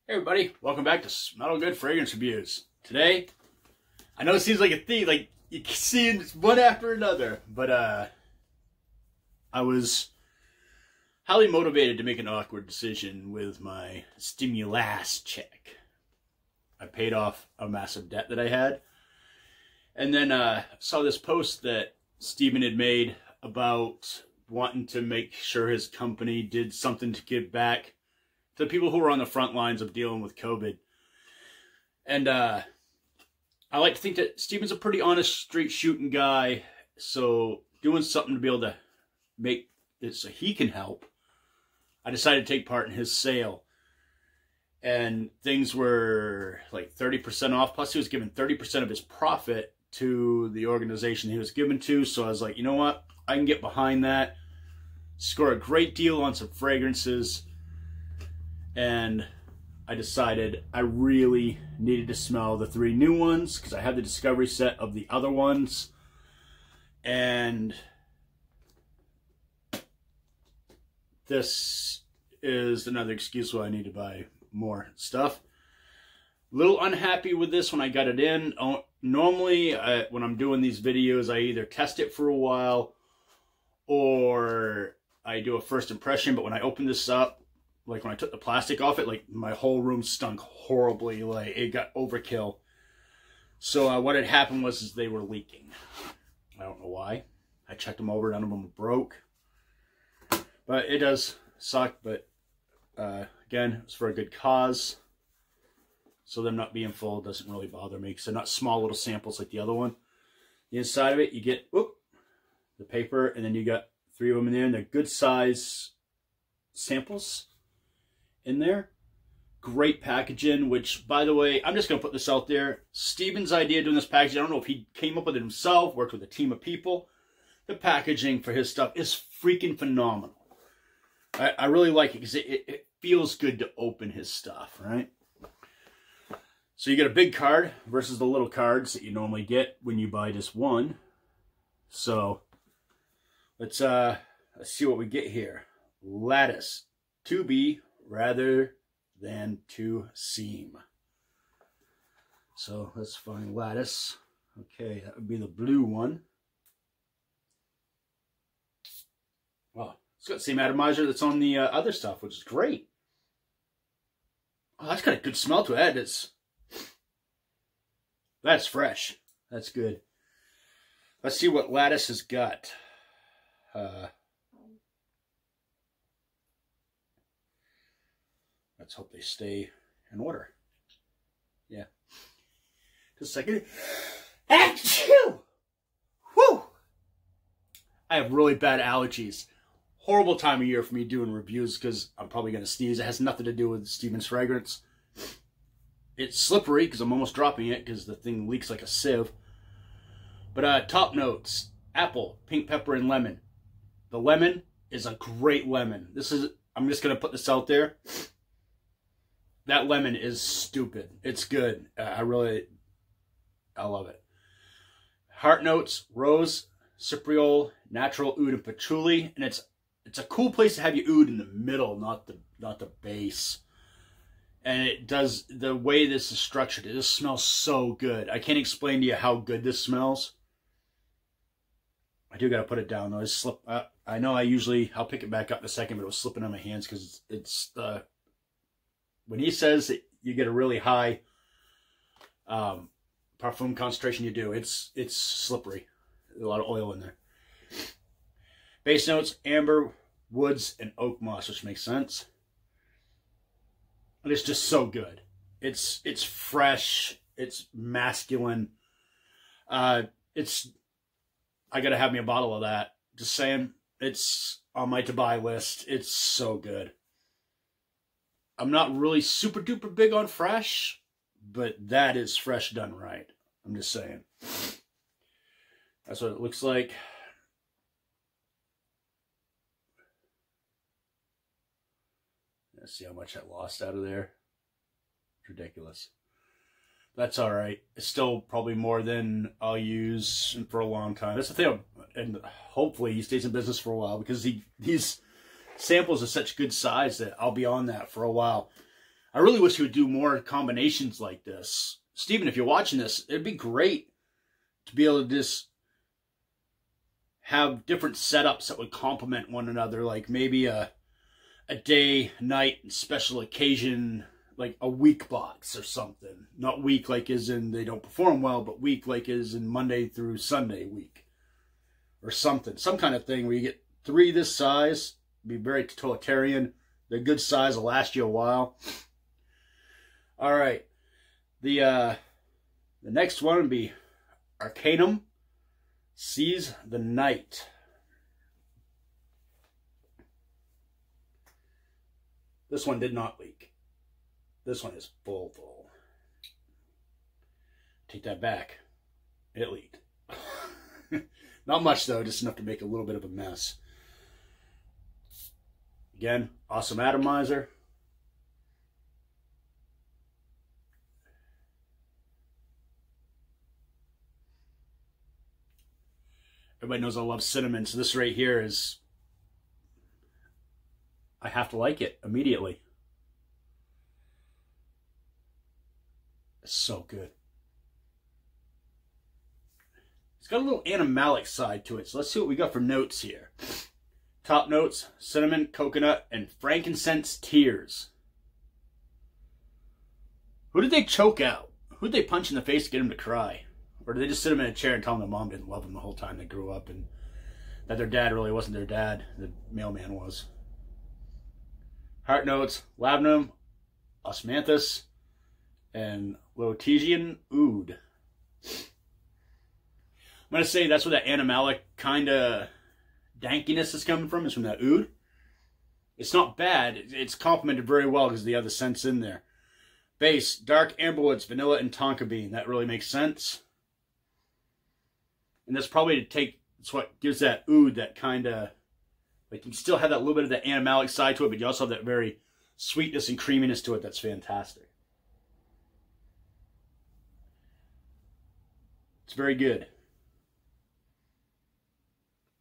Hey everybody, welcome back to Smell Good Fragrance Reviews. Today, I know it seems like a theme, like you can see it one after another, but I was highly motivated to make an awkward decision with my stimulus check. I paid off a massive debt that I had, and then saw this post that Steven had made about wanting to make sure his company did something to give back to the people who were on the front lines of dealing with COVID. And I like to think that Steven's a pretty honest, straight shooting guy. So doing something to be able to make it so he can help, I decided to take part in his sale. And things were like 30% off. Plus he was giving 30% of his profit to the organization he was given to. So I was like, you know what? I can get behind that. Score a great deal on some fragrances. And I decided I really needed to smell the 3 new ones because I had the discovery set of the other ones. And this is another excuse why I need to buy more stuff. A little unhappy with this when I got it in. Normally, when I'm doing these videos, I either test it for a while or I do a first impression. But when I open this up, like when I took the plastic off it, like my whole room stunk horribly. Like it got overkill. So what had happened was they were leaking. I don't know why. I checked them over, none of them were broke. But it does suck. But again, it's for a good cause. So them not being full doesn't really bother me because they're not small little samples like the other one. The inside of it, you get the paper, and then you got 3 of them in there, and they're good size samples in there. Great packaging, which, by the way, I'm just going to put this out there. Steven's idea doing this packaging, I don't know if he came up with it himself, worked with a team of people. The packaging for his stuff is freaking phenomenal. I really like it because it feels good to open his stuff, right? So you get a big card versus the little cards that you normally get when you buy just one. So let's see what we get here. Lattice, to be rather than to seem. So let's find Lattice. Okay, that would be the blue one. Well, it's got the same atomizer that's on the other stuff, which is great. Oh, that's got a good smell to it. That's fresh. That's good. Let's see what Lattice has got. Let's hope they stay in order. Yeah. Just a second. Achoo! Whew! I have really bad allergies. Horrible time of year for me doing reviews because I'm probably going to sneeze. It has nothing to do with Steven's fragrance. It's slippery because I'm almost dropping it because the thing leaks like a sieve. But top notes. Apple, pink pepper, and lemon. The lemon is a great lemon. I'm just going to put this out there. That lemon is stupid. It's good. I love it. Heart notes, rose, cipriol, natural oud, and patchouli. And it's a cool place to have your oud in the middle, not the base. And it does, the way this is structured, it just smells so good. I can't explain to you how good this smells. I do got to put it down though. I know I'll pick it back up in a second, but it was slipping on my hands because it's when he says that you get a really high parfum concentration, you do. It's slippery. A lot of oil in there. Base notes, amber, woods, and oak moss, which makes sense. And it's just so good. It's fresh. It's masculine. I gotta have me a bottle of that. Just saying. It's on my to-buy list. It's so good. I'm not really super duper big on fresh, but that is fresh done right. I'm just saying. That's what it looks like. Let's see how much I lost out of there. It's ridiculous. That's all right. It's still probably more than I'll use for a long time. That's the thing. And hopefully he stays in business for a while because these samples are such good size that I'll be on that for a while. I really wish he would do more combinations like this. Steven, if you're watching this, it'd be great to be able to just have different setups that would complement one another, like maybe a day, night, special occasion, like a week box or something. Not week like as in they don't perform well, but week like as in Monday through Sunday week. Or something. Some kind of thing where you get 3 this size, be very totalitarian. They're good size, will last you a while. Alright. The next one would be Arcanum Seize the Night. This one did not leak. This one is full. Take that back. It leaked. Not much though, just enough to make a little bit of a mess. Again, awesome atomizer. Everybody knows I love cinnamon, so this right here is, I have to like it immediately. It's so good. It's got a little animalic side to it, so let's see what we got for notes here. Top notes: cinnamon, coconut, and frankincense tears. Who did they choke out? Who did they punch in the face to get him to cry? Or did they just sit him in a chair and tell him their mom didn't love him the whole time they grew up, and that their dad really wasn't their dad, the mailman was? Heart notes: labdanum, osmanthus, and Lotesian oud. I'm going to say that's where that animalic kind of dankiness is coming from, is from that oud. It's not bad. It's complemented very well because of the other scents in there. Base: dark amberwoods, vanilla, and tonka bean. That really makes sense. And that's probably to take, that's what gives that oud that kind of, like, you still have that little bit of the animalic side to it, but you also have that very sweetness and creaminess to it that's fantastic. It's very good.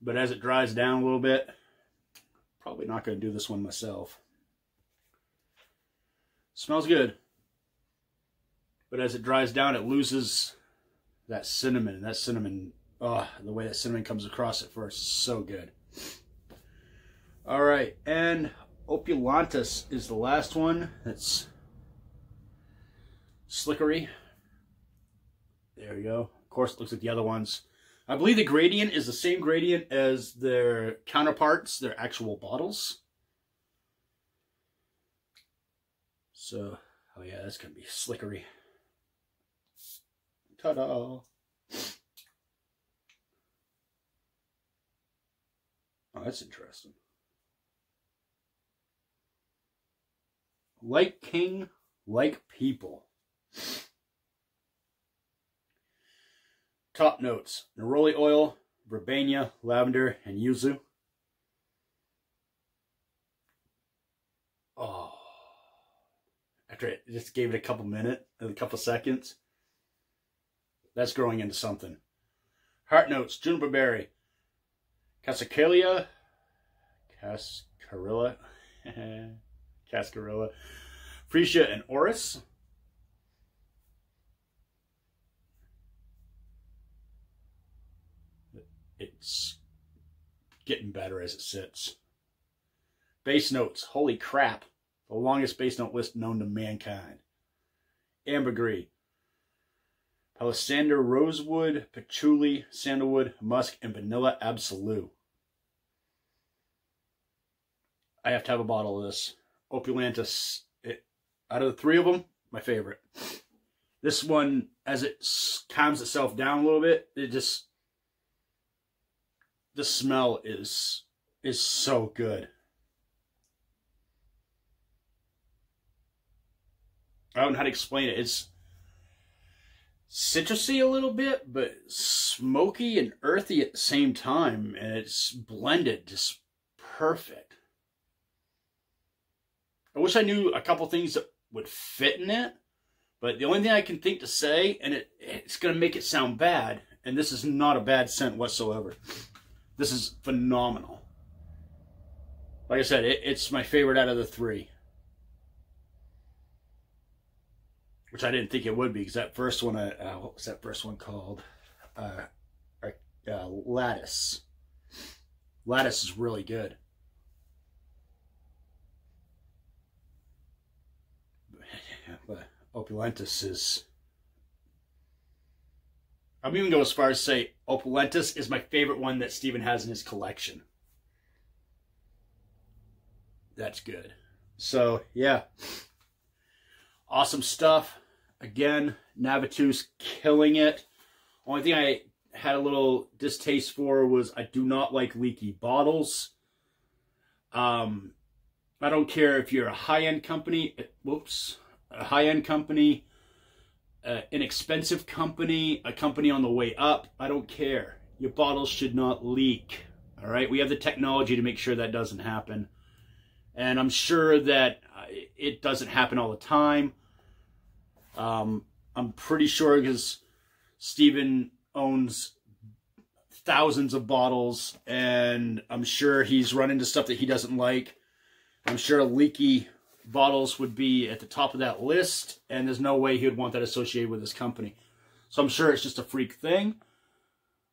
But as it dries down a little bit, probably not going to do this one myself. Smells good. But as it dries down, it loses that cinnamon. And that cinnamon, oh, the way that cinnamon comes across at first is so good. Alright, and Opulentice is the last one. That's slickery. There we go. Of course, it looks like the other ones. I believe the gradient is the same gradient as their counterparts, their actual bottles. So, oh yeah, that's going to be slickery. Ta-da! Oh, that's interesting. Like king, like people. Top notes: neroli oil, verbena, lavender, and yuzu. Oh. After I just gave it a couple minutes, a couple seconds, that's growing into something. Heart notes: juniper berry, cascarilla, freesia, and orris. It's getting better as it sits. Base notes: holy crap, the longest base note list known to mankind. Ambergris, palisander, rosewood, patchouli, sandalwood, musk, and vanilla absolute. I have to have a bottle of this. Opulentice, out of the 3 of them, my favorite. This one, as it calms itself down a little bit, it just, the smell is so good. I don't know how to explain it. It's citrusy a little bit, but smoky and earthy at the same time, and it's blended just perfect. I wish I knew a couple things that would fit in it, but the only thing I can think to say, and it's going to make it sound bad, and this is not a bad scent whatsoever. This is phenomenal. Like I said, it's my favorite out of the 3. which I didn't think it would be, because that first one, what was that first one called? Lattice. Lattice is really good. But Opulentus is... I'm even go as far as say Opulentus is my favorite one that Steven has in his collection. That's good. So, yeah. Awesome stuff. Again, Navitus killing it. Only thing I had a little distaste for was I do not like leaky bottles. I don't care if you're a high-end company. A high-end company, inexpensive company, a company on the way up. I don't care. Your bottles should not leak. All right? We have the technology to make sure that doesn't happen. And I'm sure that it doesn't happen all the time. I'm pretty sure because Steven owns thousands of bottles, and I'm sure he's run into stuff that he doesn't like. I'm sure leaky bottles would be at the top of that list, and there's no way he would want that associated with his company. So I'm sure it's just a freak thing.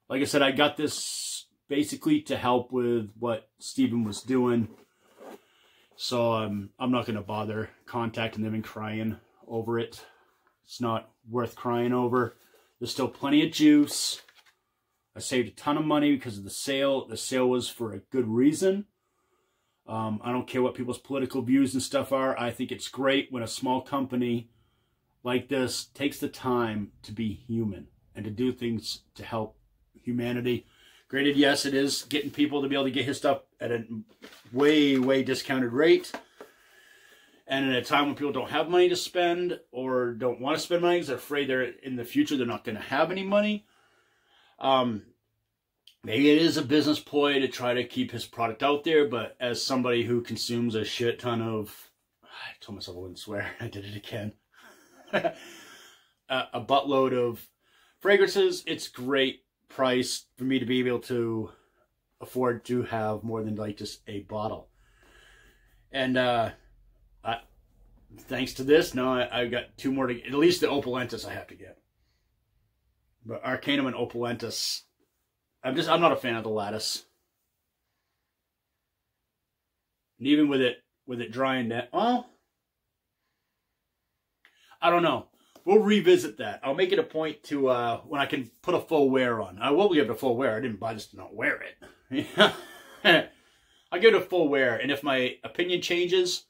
Like I said, I got this basically to help with what Steven was doing. So I'm not going to bother contacting them and crying over it. It's not worth crying over. There's still plenty of juice. I saved a ton of money because of the sale. The sale was for a good reason. I don't care what people's political views and stuff are. I think it's great when a small company like this takes the time to be human and to do things to help humanity. Granted, yes, it is getting people to be able to get his stuff at a way, way discounted rate. And at a time when people don't have money to spend or don't want to spend money because they're afraid in the future they're not going to have any money. Maybe it is a business ploy to try to keep his product out there, but as somebody who consumes a shit ton of... I told myself I wouldn't swear. I did it again. A buttload of fragrances. It's great price for me to be able to afford to have more than like just a bottle. And thanks to this, now I've got two more to... At least the Opulentus I have to get. But Arcanum and Opulentus... I'm not a fan of the Lattice. And even with it drying down, well, I don't know. We'll revisit that. I'll make it a point to when I can put a full wear on. I will give it a full wear. I didn't buy this to not wear it. I'll give it a full wear, and if my opinion changes,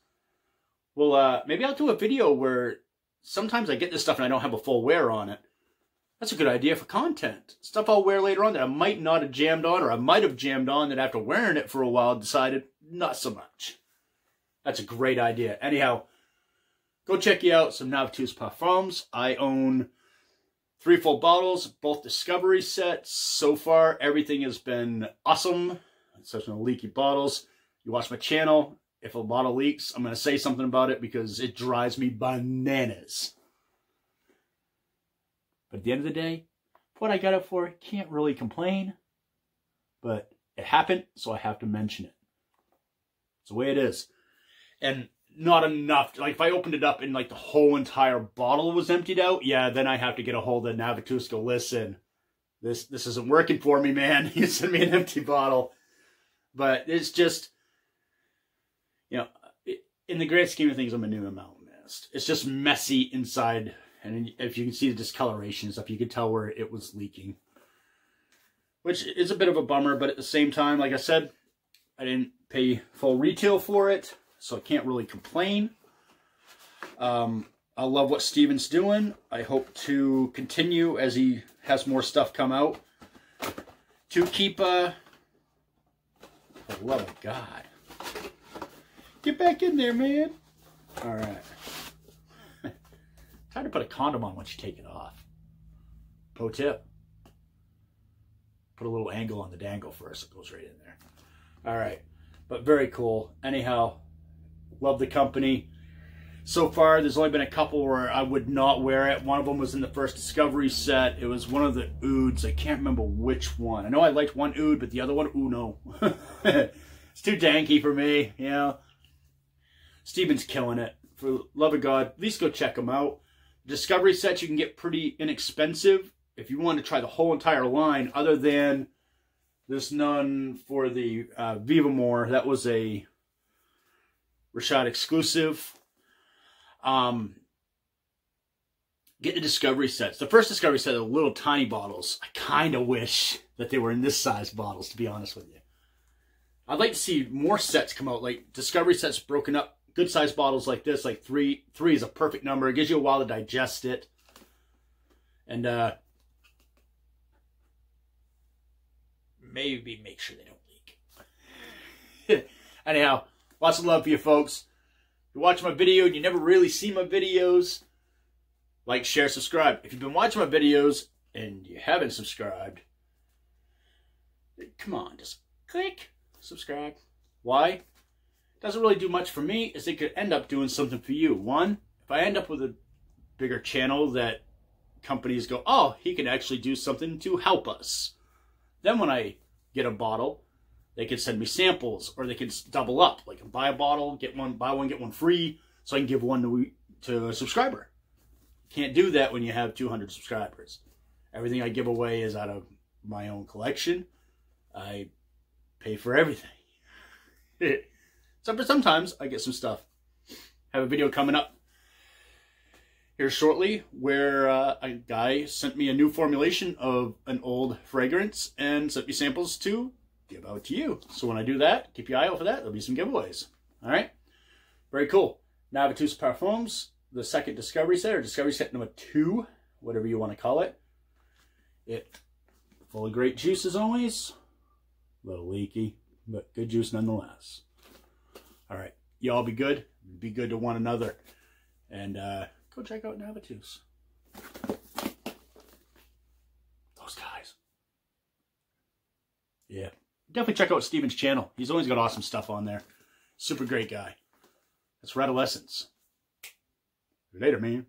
well, maybe I'll do a video where sometimes I get this stuff and I don't have a full wear on it. That's a good idea for content. Stuff I'll wear later on that I might not have jammed on, or I might have jammed on that after wearing it for a while decided not so much. That's a great idea. Anyhow, go check you out some Navitus Parfums. I own 3 full bottles, both Discovery sets. So far, everything has been awesome. Such no leaky bottles. You watch my channel. If a bottle leaks, I'm going to say something about it because it drives me bananas. But at the end of the day, what I got it for, can't really complain. But it happened, so I have to mention it. It's the way it is. And not enough. Like, if I opened it up and, like, the whole entire bottle was emptied out, yeah, then I have to get a hold of Navitus, go, listen, this isn't working for me, man. You send me an empty bottle. But it's just, you know, in the grand scheme of things, I'm a new minimalist. It's just messy inside. And if you can see the discoloration and stuff, you can tell where it was leaking. Which is a bit of a bummer, but at the same time, like I said, I didn't pay full retail for it, so I can't really complain. I love what Steven's doing. I hope to continue as he has more stuff come out to keep, for the love of God. Get back in there, man. All right. It's hard to put a condom on once you take it off. Pro tip. Put a little angle on the dangle first. It goes right in there. All right. But very cool. Anyhow, love the company. So far, there's only been a couple where I would not wear it. One of them was in the first Discovery set. It was one of the ouds. I can't remember which one. I know I liked one oud, but the other one, ooh, no. It's too danky for me, you know. Steven's killing it. For the love of God, at least go check him out. Discovery sets you can get pretty inexpensive if you want to try the whole entire line, other than this none for the Vivamore. That was a Rashad exclusive. Get the Discovery sets. The first Discovery set are little tiny bottles. I kind of wish that they were in this size bottles, to be honest with you. I'd like to see more sets come out, like Discovery sets broken up, good size bottles like this, like three is a perfect number. It gives you a while to digest it. And maybe make sure they don't leak. Anyhow, lots of love for you folks. If you watch my video and you never really see my videos, like, share, subscribe. If you've been watching my videos and you haven't subscribed, come on, just click subscribe. Why? It doesn't really do much for me, as it could end up doing something for you. One, if I end up with a bigger channel that companies go, oh, he can actually do something to help us. Then when I get a bottle, they can send me samples, or they can double up. Like, buy a bottle, get one, buy one, get one free, so I can give one to a subscriber. Can't do that when you have 200 subscribers. Everything I give away is out of my own collection. I pay for everything. But sometimes I get some stuff. Have a video coming up here shortly where a guy sent me a new formulation of an old fragrance and sent me samples to give out to you. So when I do that, keep your eye out for that. There'll be some giveaways. All right? Very cool. Navitus Parfums, the second Discovery set, or Discovery set number 2, whatever you want to call it. Full of great juice as always. A little leaky, but good juice nonetheless. All right. You all be good. Be good to one another. And go check out Navitus. Those guys. Yeah. Definitely check out Steven's channel. He's always got awesome stuff on there. Super great guy. That's Redolescence. Later, man.